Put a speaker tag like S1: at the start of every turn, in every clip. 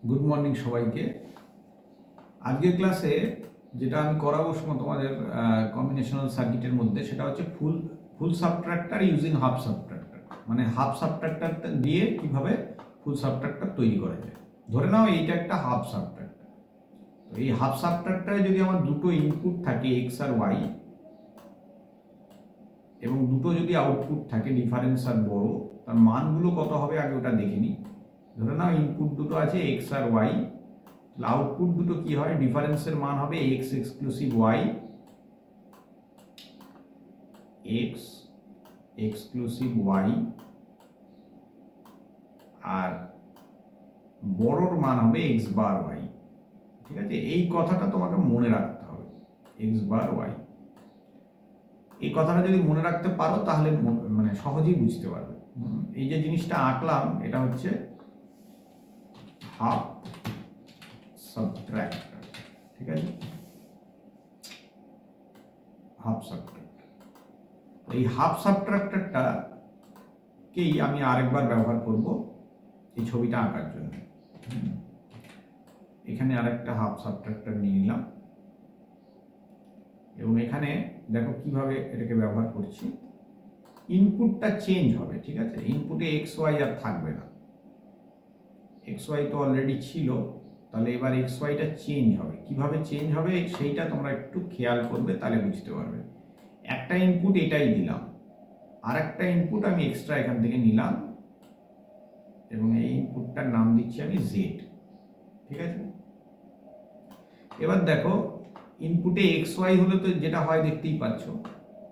S1: Good morning সবাইকে। আজকের ক্লাসে যেটা আমি করাবো তোমাদের কম্বিনেশনাল সার্কিটের মধ্যে, সেটা হচ্ছে ফুল সাবট্রাক্টর ইউজিং হাফ সাবট্রাক্টর। মানে হাফ সাবট্রাক্টর দিয়ে কিভাবে ফুল সাবট্রাক্টর তৈরি করা যায়। ধরে নাও এইটা একটা হাফ সাবট্রাক্টর। তো এই হাফ সাবট্রাক্টরে যদি আমার দুটো ইনপুট থাকে এক্স আর ওয়াই, এবং দুটো যদি আউটপুট থাকে ডিফারেন্স আর বড়, তার মানগুলো কত হবে আগে ওটা দেখে নিই। ধরে নাও ইনপুট দুটো আছে এক্স আর ওয়াই, আউটপুট দুটো কি হয়, ডিফারেন্সের মান হবে X exclusive Y, X exclusive Y, আর বড়র মান হবে এক্স বার ওয়াই। ঠিক আছে, এই কথাটা তোমাকে মনে রাখতে হবে, এক্স বার ওয়াই। এই কথাটা যদি মনে রাখতে পারো তাহলে মানে সহজেই বুঝতে পারবে। এই যে জিনিসটা আঁকলাম এটা হচ্ছে হাফ সাবট্রাক্টর। ঠিক আছে, হাফ সাবট্রাক্টর। এই হাফ সাবট্রাক্টরটাকেই আমি আরেকবার ব্যবহার করব এই ছবিটা আঁকার জন্য। এখানে আরেকটা হাফ সাবট্রাক্টর নিয়ে নিলাম এবং এখানে দেখো কিভাবে এটাকে ব্যবহার করছি। ইনপুটটা চেঞ্জ হবে, ঠিক আছে, ইনপুটে এক্স ওয়াই আর থাকবে না। এক্স ওয়াই তো অলরেডি ছিল, তাহলে এবার এক্স ওয়াইটা চেঞ্জ হবে। কিভাবে চেঞ্জ হবে সেইটা তোমরা একটু খেয়াল করবে, তাহলে বুঝতে পারবে। একটা ইনপুট এটাই দিলাম, আর একটা ইনপুট আমি এক্সট্রা এখান থেকে নিলাম এবং এই ইনপুটটার নাম দিচ্ছি আমি জেড। ঠিক আছে, এবার দেখো ইনপুটে এক্স ওয়াই হলে তো যেটা হয় দেখতেই পাচ্ছ,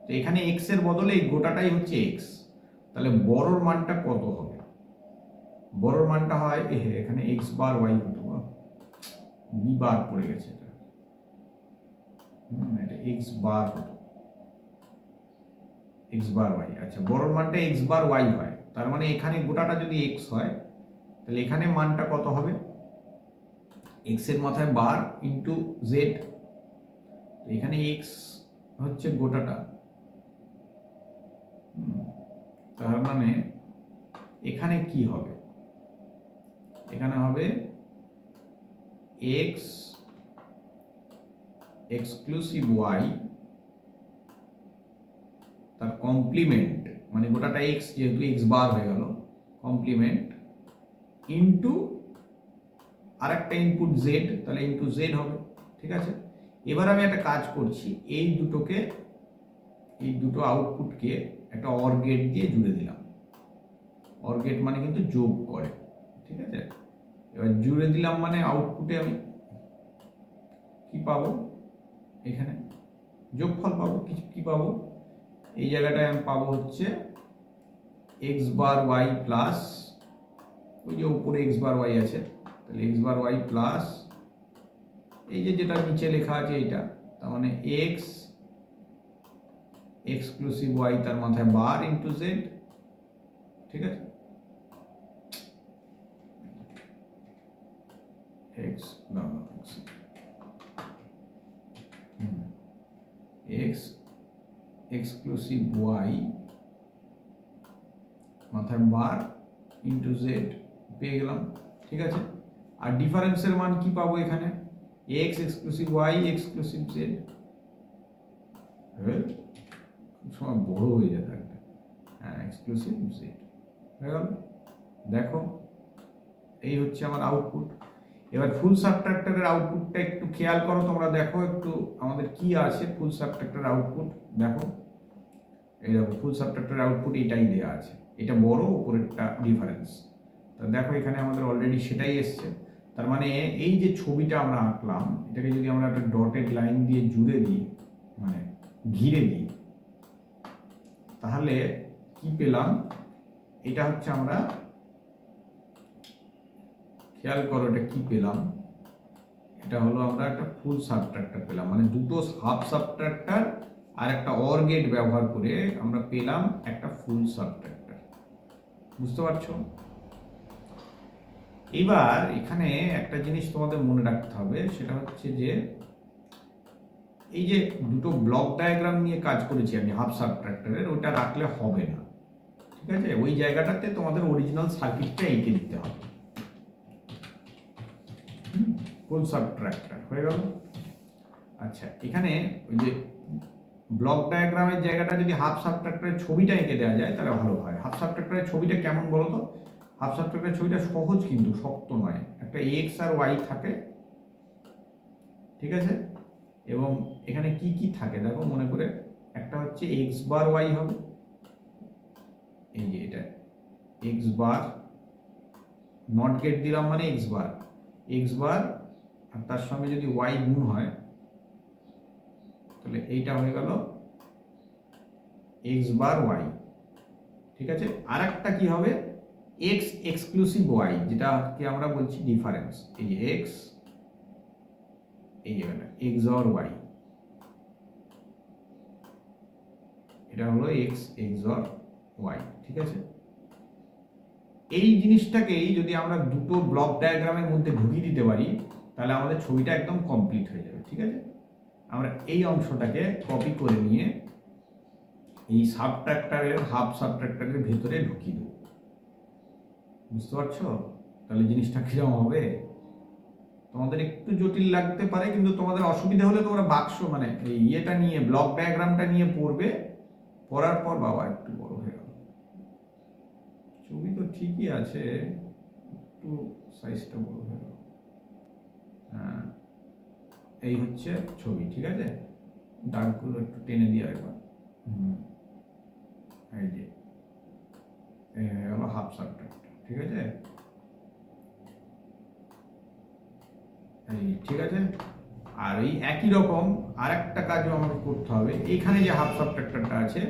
S1: তো এখানে এক্স এর বদলে এই গোটাটাই হচ্ছে এক্স। তাহলে বড়র মানটা কত হবে? বড়র মানটা হয় এখানে এক্স বার ওয়াই হতো, বি বার পড়ে গেছে, এটা এক্স বার হতো, এক্স বার ওয়াই। আচ্ছা, বড়র মানটা এক্স বার ওয়াই হয়, তার মানে এখানে গোটাটা যদি এক্স হয় তাহলে এখানে মানটা কত হবে? এক্স এর মাথায় বার ইন্টু জেড। এখানে এক্স হচ্ছে গোটাটা, তার মানে এখানে কি হবে? এখানে হবে এক্স এক্সক্লুসিভ ওয়াই তার কমপ্লিমেন্ট, মানে গোটাটা এক্স যেহেতু এক্স বার হয়ে গেল, কমপ্লিমেন্ট ইন্টু আর একটা ইনপুট জেড, তাহলে ইন্টু জেড হবে। ঠিক আছে, এবার আমি একটা কাজ করছি, এই দুটো আউটপুটকে একটা অর গেট দিয়ে জুড়ে দিলাম। অর গেট মানে কিন্তু যোগ করে। ঠিক আছে, এবার জুড়ে দিলাম মানে আউটপুটে আমি কি পাবো? এখানে যোগফল পাবো। কি পাবো? এই জায়গাটায় আমি পাবো হচ্ছে এক্স বার ওয়াই প্লাস, ওই যে উপরে এক্স বার ওয়াই আছে, তাহলে এক্স বার ওয়াই প্লাস এই যে যেটা নিচে লেখা আছে এইটা, তার মানে এক্স এক্সক্লুসিভ ওয়াই তার মাথায় বার ইন্টু জেড। ঠিক আছে, এক্স এক্স এক্সক্লুসিভ ওয়াই মাথায় বার ইন্টু জেড পেয়ে গেলাম। ঠিক আছে, আর ডিফারেন্সের মান কি পাবো? এখানে X exclusive Y exclusive Z. খুব সময় বড় হয়ে যেত একটা, হ্যাঁ, এক্সক্লুসিভ জেড হয়ে গেল। দেখো এই হচ্ছে আমার আউটপুট। এবার ফুল সাবট্রাক্টরের আউটপুটটা একটু খেয়াল করো তোমরা, দেখো একটু আমাদের কি আছে ফুল সাবট্রাক্টরের আউটপুট। দেখো এই দেখো ফুল সাবট্রাক্টরের আউটপুট এটাই দেওয়া আছে, এটা বড়, উপরেরটা ডিফারেন্স। তো দেখো এখানে আমাদের অলরেডি সেটাই এসছে। তার মানে এই যে ছবিটা আমরা আঁকলাম, এটাকে যদি আমরা একটা ডটেড লাইন দিয়ে জুড়ে দিই, মানে ঘিরে দিই, তাহলে কি পেলাম? এটা হচ্ছে আমরা, খেয়াল করো এটা কি পেলাম, এটা হলো আমরা একটা ফুল সাবট্রাক্টর পেলাম। মানে দুটো হাফ সাবট্রাক্টর আর একটা অর গেট ব্যবহার করে আমরা পেলাম একটা ফুল সাবট্রাক্টর। বুঝতে পারছো? এবার এখানে একটা জিনিস তোমাদের মনে রাখতে হবে, সেটা হচ্ছে যে এই যে দুটো ব্লক ডায়াগ্রাম নিয়ে কাজ করেছি আমি হাফ সাবট্রাক্টরের, ওটা রাখলে হবে না। ঠিক আছে, ওই জায়গাটাতে তোমাদের অরিজিনাল সার্কিটটা এঁকে দিতে হবে। ফুল সাবট্রাক্টর হয়ে গেল। আচ্ছা, এখানে ওই যে ব্লক ডায়াগ্রামের জায়গাটা যদি হাফ সাবট্রাক্টরের ছবিটা এঁকে দেওয়া যায় তাহলে ভালো হয়। হাফ সাবট্রাক্টরের ছবিটা কেমন বলো তো? হাফ সাবট্রাক্টরের ছবিটা সহজ কিন্তু শক্ত নয়। একটা এক্স আর ওয়াই থাকে, ঠিক আছে? এবং এখানে কি কি থাকে দেখো মনে করে। একটা হচ্ছে এক্স বার ওয়াই হবে, এই যে এটা এক্স বার, নট গেট দিলাম মানে এক্স বার, আর তার সঙ্গে যদি ওয়াই গুণ হয় তাহলে এইটা হয়ে গেল এক্স বার ওয়াই, ঠিক আছে? আর একটা কি হবে, এক্স এক্সক্লুসিভ ওয়াই, যেটাকে আমরা বলছি ডিফারেন্স। এই যে এক্স, এই জায়গাটা এক্স অর ওয়াই, এটা হলো এক্স অর ওয়াই, ঠিক আছে? এই জিনিসটাকেই যদি আমরা দুটো ব্লক ডায়াগ্রামের মধ্যে ঢুকিয়ে দিতে পারি তাহলে আমাদের ছবিটা একদম কমপ্লিট হয়ে যাবে, ঠিক আছে? আমরা এই অংশটাকে কপি করে নিয়ে এই সাবট্রাক্টরের হাফ সাবট্রাক্টরের ভেতরে ঢুকিয়ে দেবো। বুঝতে পারছো? তাহলে জিনিসটা কিরকম হবে? তোমাদের একটু জটিল লাগতে পারে, কিন্তু তোমাদের অসুবিধা হলে তোমরা বাক্স মানে এই ইয়েটা নিয়ে, ব্লক ডায়াগ্রামটা নিয়ে পড়বে। পড়ার পর বাবা একটু বড় হয়ে গেল, ছবি তো ঠিকই আছে, একটু সাইজটা বড় হয়ে গেল। হ্যাঁ, এই হচ্ছে ছবি, ঠিক আছে? দাগগুলো একটু টেনে দিয়ে একবার, এই যে এই হয়ে গেল হাফ সাবট্রাক্টর, ঠিক আছে? এই ঠিক আছে। আর এই একই রকম আর একটা কাজও আমাকে করতে হবে। এইখানে যে হাফ সাবট্রাক্টরটা আছে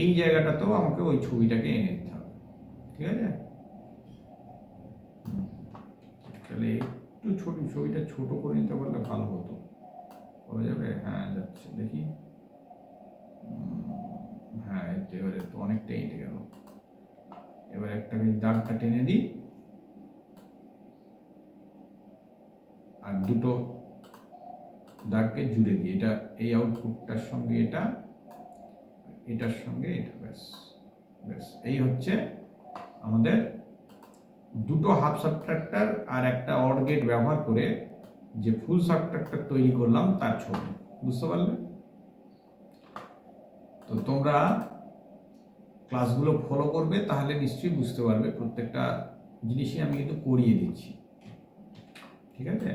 S1: এই জায়গাটাতেও আমাকে ওই ছবিটাকে এনে দিতে হবে, ঠিক আছে? তাহলে একটু ছোট ছবিটা ছোট করে নিতে পারলে ভালো হতো। হয়ে যাবে? হ্যাঁ যাচ্ছে, দেখি। হ্যাঁ, এবারে তো অনেকটাই এঁটে গেল। এবার একটা দাগটা টেনে দিই, আর দুটো দাগকে জুড়ে দিই। এটা এই আউটপুটটার সঙ্গে এটা, এটার সঙ্গে এটা, ব্যাস ব্যাস। এই হচ্ছে আমাদের দুটো হাফ সাবট্রাক্টর আর একটা অড গেট ব্যবহার করে যে ফুল সাবট্রাক্টর তৈরি করলাম তার ছবি। বুঝতে পারলে? তো তোমরা ক্লাসগুলো ফলো করবে, তাহলে নিশ্চয়ই বুঝতে পারবে। প্রত্যেকটা জিনিসই আমি কিন্তু করিয়ে দিচ্ছি, ঠিক আছে?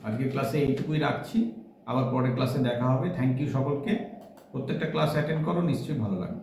S1: আজকে ক্লাসে এইটুকুই রাখছি, আবার পরের ক্লাসে দেখা হবে। থ্যাংক ইউ সকলকে। প্রত্যেকটা ক্লাস অ্যাটেন্ড করো, নিশ্চয়ই ভালো লাগবে।